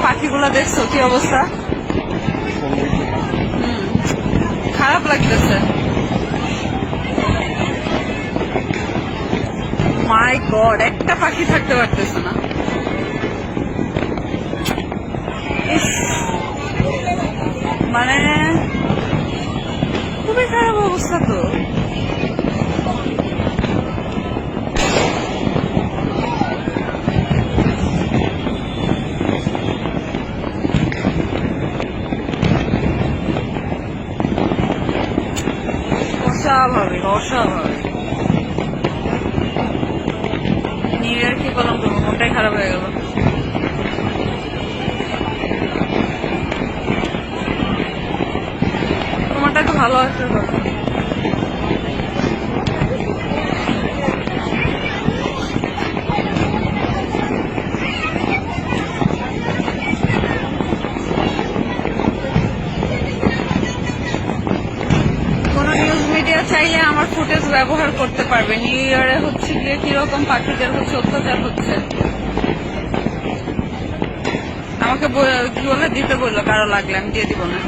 পাখিগুলো দেখছো কি অবস্থা? খারাপ লাগতেছে। মাই গড, একটা পাখি থাকতে পারতেছে না। ইস, মানে খুবই খারাপ অবস্থা তো। অস্বাভাবিক অস্বাভাবিক। নিউ ইয়ার কি করলাম, তোমার মনটাই খারাপ হয়ে গেল। তোমারটা তো ভালো আসার কথা। কোনো নিউজ মিডিয়া চাইলে আমার ফুটেজ ব্যবহার করতে পারবে। নিউ ইয়ারে হচ্ছে গিয়ে কিরকম পাখিদের হচ্ছে অত্যাচার হচ্ছে, আমাকে কি বলে দিতে বললো, কারো লাগলে আমি দিয়ে দিব না।